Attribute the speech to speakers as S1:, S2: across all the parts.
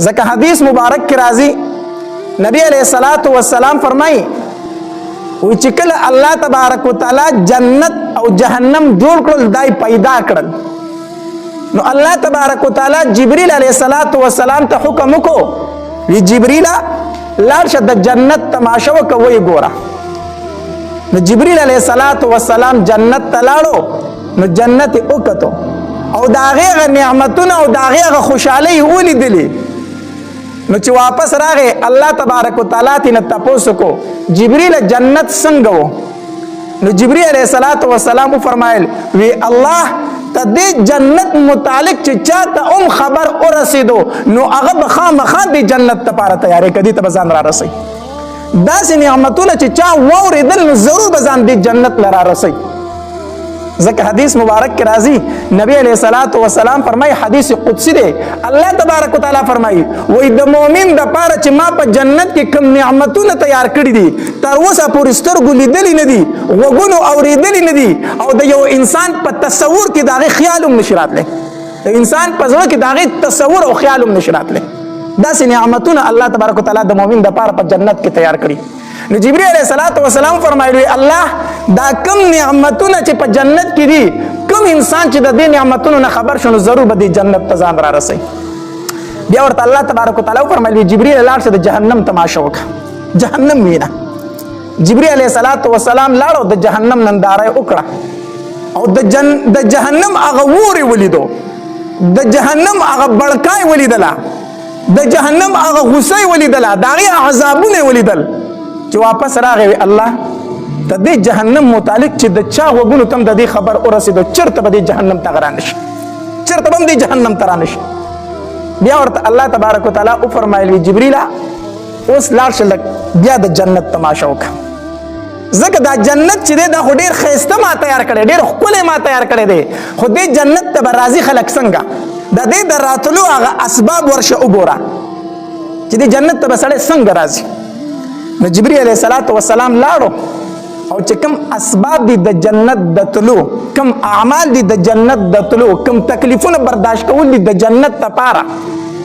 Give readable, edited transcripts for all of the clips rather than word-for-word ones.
S1: ځکه حدیث مبارک کې راځي نبی علیہ الصلوۃ والسلام فرمایي وی چې کله الله تبارک وتعالى جنت او جهنم جوړ کړل دای پیدا کړل نو الله تبارک وتعالى جبريل علیہ الصلوۃ والسلام ته حکم وکړو وی جبريل لاړ شه د جنت تماشا وکوي ګوره نو جبريل علیہ الصلوۃ والسلام جنت ته لاړو نو جنت وکړو او داغه نعمتونه او داغه خوشحالي ولیدلې نو چې واپس راغې الله تبارک وتعالى تینا تاسو کو جبريل جنت څنګه وو نو جبريل علیہ الصلوۃ والسلام فرمایل وی الله تدې جنت متعلق چې چاته خبر ورسېدو نو هغه بخامخا د جنت لپاره تیارې کړي ته ځان را رسي داسې نعمتونه چې چا ووریدل نو ضرور بزان د جنت لرا رسي ځکه حدیث مبارک کې راځي نبی علیہ الصلوۃ والسلام فرمایي حدیث قدسی دی الله تبارک وتعالى فرمایي وای د مؤمن د پاره چې ما په جنت کې کوم نعمتونه تیار کړی دي تر اوسه پورې سترګو لیدلې نه دي وګونو اورېدلې نه دي او د یو انسان په تصور کې داغه خیال هم نشي راتلی د انسان په ځړ کې داغه تصور او خیال هم نشي راتلی داسې نعمتونه الله تبارک وتعالى د مؤمن د پاره په جنت کې تیار کړی نو جبريل علیہ الصلوۃ والسلام فرمایلی الله دا کم نعمتونه چې په جنت کې دي کم انسان چې د دې نعمتونو نه خبر شونه ضرور به د جنت ته ځان را رسي بیا ورته الله تبارک وتعالى فرمایلی جبريل لاړ شه د جهنم تماشا وکړه جهنم وینا جبريل علیہ الصلوۃ والسلام لاړو د جهنم ننداره وکړه او د جهنم هغه ووري ولیدو د جهنم هغه بړکای ولیدله د جهنم هغه غصه ولیدله داغه عذابونه ولیدل چې واپس راغی الله د دې جهنم متعلق چې د چا وګونو تم د دې خبر ورسېدو چرته به د جهنم ته غرانش چرته به د جهنم ته رانش بیا ورته الله تبارک وتعالى او فرمایلی جبريل اوس لاړ شه بیا د جنت تماشا وکړه ځکه دا جنت چې دا ډېر ښایسته ما تیار کړی ډېر ښکلی ما تیار کړی دی خو دې جنت ته به راځي خلک څنګه د دې د راتلو هغه اسباب ورشه وګوره چې دې جنت ته به سړی څنګه راځي نو جبريل علیہ الصلوۃ والسلام لاړو او چې کوم اسباب دي د جنت د تلو کوم اعمال دي د جنت د تلو کوم تکلیفونه برداشت کول دي د جنت لپاره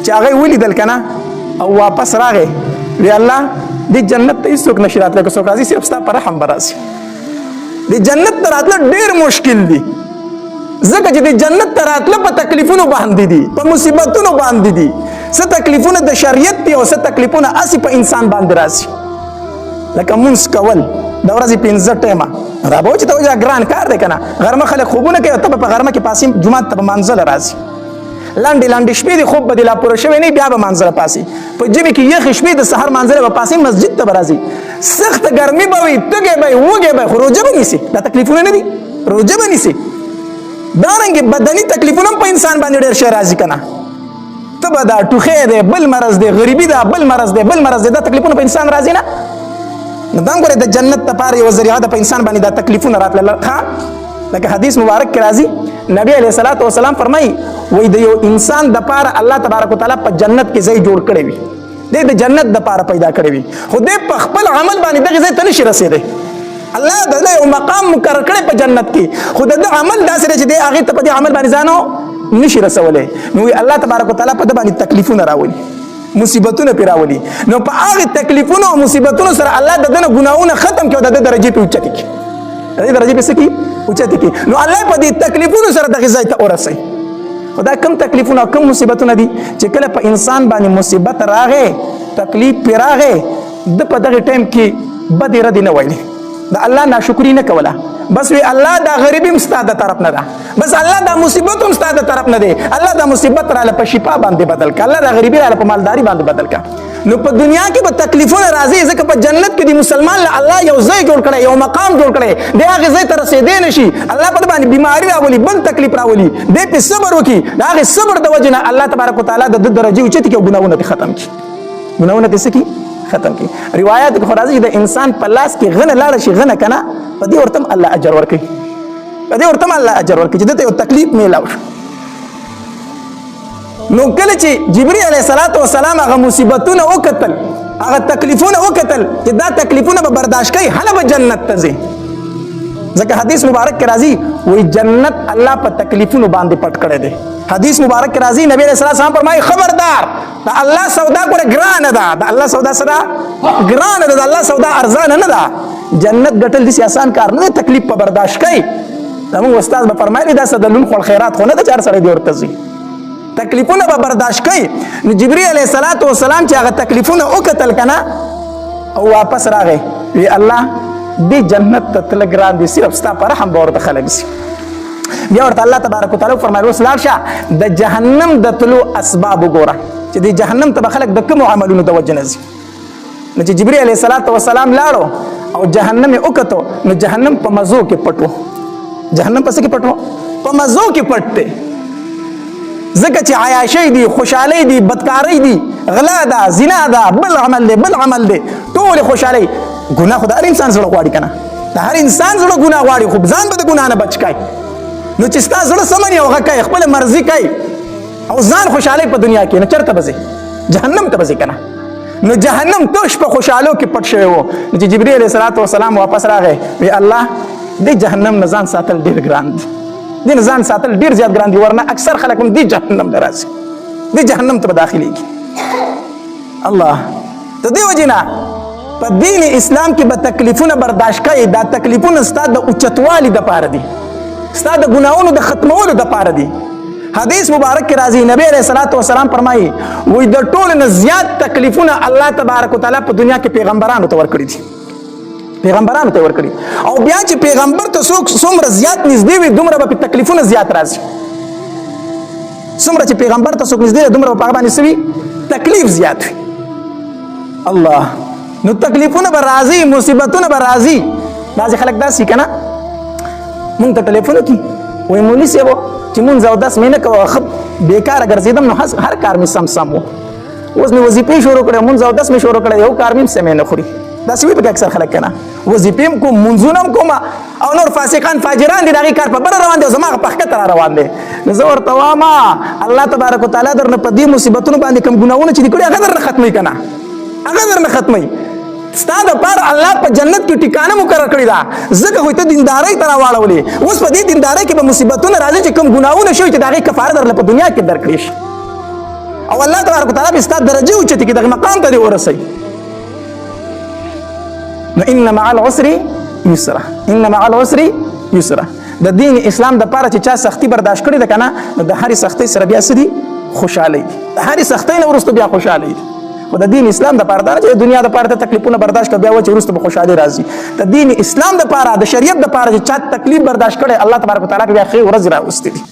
S1: چې هغه ولیدل کنه او واپس راغی وی الله د جنت ته هیڅوک نشي راتلی که څوک راځي صرف ستا په رحم به راشي د جنت ته راتله ډېر مشکل دي ځکه چې د جنت ته راتله په تکلیفونو باندې دي په مصیبتونو باندې دي څه تکلیفونه د شریعت دي او څه تکلیفونه هسې په انسان باندې راشي لکه مونږ کول د ورځې 15 ټیمه دا به چې ته وایې ګران کار دی که نه غرمه خلک خوبونه کوي ته به په غرمه کې پاسې جومات ته به مانځله راځي لنډې لنډې شپې دي خوب به دې لا پوره شوی نه بیا به مانځله پاسې په ژمي کې یخې شپې د سهار مانځله به پاسې مسجد ته به راځي سخته ګرمي به وي تږی به وي وږی به خو روژه به نیسي دا تکلیفونه نه دي روژه به نیسي دارنګې بدني تکلیفونه هم په انسان باندې ډېر شی راځي که نه ته به دا ټوخی دی بل مرض دی غریبي ده بل مرض دی بل مرض دی دا تکلیفونه په انسان راځي نه نو دا ګوره د جنت لپاره یو ذریعه ده په انسان باندې دا تکلیفونه راتلل ښه لکه حدیث مبارک کې راځي نبی علیہ الصلوۃ والسلام فرمایي وایي د یو انسان دپاره الله تبارک وتعالی په جنت کې ځای جوړ کړی وي دی د جنت دپاره پیدا کړی وي خو دی په خپل عمل باندې دغې ځای ته نشي رسېدی الله د یو مقام مقرر کړی په جنت کې خو د ده عمل داسې دی چې دی هغې ته په دې عمل باندې ځانو نشي رسولی نو الله تبارک وتعالی په ده باندې تکلیفونه راولي مصیبتونه پی راولي نو په هغه تکلیفونو او مصیبتونو سره الله د دنه ګناهونه ختم کړي او د درجه په اوچته کړي د درجه په سکی اوچته کړي نو الله په دې تکلیفونو سره دغه ځای ته ورسي خدا کم تکلیفونه کم مصیبتونه دي چې کله په انسان باندې مصیبت راغې تکلیف پی راغې د په دغه ټیم کې بد رد نه وایي د الله ناشکری نه کوله بس وی الله دا غریبی هم ستا د طرف نه ده بس الله دا مصیبت هم ستا د طرف نه دی الله دا مصیبت راله په شفا باندې بدل که الله دا غریبي راله په مالداري باندې بدل که نو په دنیا کې به تکلیفونه راځي ځکه په جنت کې د مسلمان له الله یو ځای جوړ کړی یو مقام جوړ کړی دی هغې ځای ته رسېدی نه شي الله په ده باندې بیماري راولي بل تکلیف راولي دی پې صبر وکړي د هغې صبر د وجې نه الله تبارک وتعالی د ده درجې اوچتې کړي او ګناهونه دې ختم کړي ګناهونه دې څه کړي ختم کړي روایت کې خو راځي چې د انسان په لاس کې غنه لاړه شي غنه که نه په دې ورته هم الله اجر ورکوي په دې ورته هم الله اجر ورکوي چې دته یو تکلیف میلاو شو نو کله چې جبرئیل علیه السلام هغه مصیبتونه وکتل هغه تکلیفونه وکتل چې دا تکلیفونه به برداشت کوي هله به جنت ته ځي ځکه حدیث مبارک کې راځي وی جنت الله په تکلیفونو باندې پټ کړی دی. حدیث مبارک کې راځي نبی رسول الله فرمایي خبردار دا الله سودا ګوره ګرانه ده، دا الله سودا سره ګرانه ده، دا الله سودا ارزانه نه ده. جنت ګټل دي آسان کار نه، تکلیف په برداشت کوي. زموږ استاد به فرمایلی دا سدلون خو خیرات خو نه ده چې هر سړی دې ورته ځي، تکلیفونه به برداشت کوي. نو جبرئیل علیه السلام چې هغه تکلیفونه وکتل کنه او واپس راغی وی الله دې جنت ته تل ګران دي، صرف ستا په رحم به ورته خلک سي. بیا ورته الله تبارک وتعالی فرمایي اوس لاړ شه د جهنم د تلو اسباب وګوره چې د جهنم ته به خلک د کومو عملونو د وجې نه ځي. نو چې جبرئیل علیه السلام لاړو او جهنم یې وکتو نو جهنم په مزو کې پټ و. جهنم په څه کې پټ و؟ په مزو کې پټ دی. ځکه چې عیاشۍ دي، خوشحالۍ دي، بدکارۍ دي، غلا ده، زنا ده، بل عمل دی بل عمل دی، ټولې خوشحالۍ. ګناه خو د هر انسان زړه غواړي که نه؟ د هر انسان زړه ګناه غواړي، خو ځان به د ګناه نه بچ کوي. نو چې ستا زړه سمني هغه کوي، خپله مرضي کوي او ځان خوشحالۍ په دنیا کې، نو چېرته به ځې؟ جهنم ته به ځې که نه؟ نو جهنم تش په خوشحالو کې پټ شوی و. نو چې جبرئیل علیه السلام واپس راغی وی الله دې جهنم نه ځان ساتل ډېر ګران دي، دې نه ځان ساتل ډېر زیات ګران دي، ورنه اکثر خلک هم دې جهنم ته راځي، دې جهنم ته به داخلېږي. الله د دې وجې نه په دین اسلام کې به تکلیفونه برداشت کوي. دا تکلیفونه ستا د اوچتوالي دپاره دي، ستا د ګناهونو د ختمولو دپاره دي. حدیث مبارک کې راځي نبی علیه السلام فرمایي وی د ټولو نه زیات تکلیفونه الله تبارک وتعالی په دنیا کې پیغمبرانو ته ورکړي دي، پیغمبرانو ته ورکړي. او بیا چې پیغمبر ته څوک څومره زیات نږدې وي دومره به تکلیفونه زیات راځي. څومره چې پیغمبر ته څوک نږدې وي دومره به په هغه باندې څه وي؟ تکلیف زیات وي. الله نو تکلیفونه به راځي، مصیبتونه به راځي. بعضې خلک داسې که نه مونږ ته ټلیفون وکړي وایي مولي صاحب چې مونځ او دس مې نه کوه ښه بېکاره ګرځېدم نو هر کار مې سم و، اوس مې وظیفې شروع کړی، مونځ او دس مې شروع کړی، یو کار مې هم سمې نه خوري. داسې وي پکې اکثر خلک که نه وظیفې هم کوم مونځونه هم کوم او نور فاسقان فاجران دي د هغې کار په بره روان دی او زما هغه په ښکته را روان دی. نو زه ورته وایم الله تبارک وتعالی درنه په دې مصیبتونو باندې کوم ګناهونه چې دي کړي هغه درنه ختموي که نه؟ هغه درنه ختموي. ستا دپاره الله په جنت کې ټیکانه مقرر کړې ده، ځکه خو ته دیندارۍ ته راواړولې. اوس په دې دیندارۍ کې به مصیبتونه راځي چې کوم ګناهونه شوي چې د هغې کفاره درله په دنیا کې درکړې شي او الله تبارک وتعالی به ستا درجې اوچتې کړي، دغه مقام ته دې ورسوي. نو ان مع العسر یسرا، ان مع العسر یسرا. د دین اسلام دپاره چې چا سختي برداشت کړې ده که نه نو د هرې سختۍ سره بیا څه دي؟ خوشحالۍ دي. د هرې سختۍ نه وروسته بیا خوشحالۍ دي. خو د دین اسلام دپاره دا نه چې دنیا دپاره ته تکلیفونه برداشت کړه بیا وایي چې وروسته به خوشحالي راځي. د دین اسلام دپاره د شریعت دپاره چې چا تکلیف برداشت کړی الله تبارک وتعالی بیا ښې ورځې راوستې دي.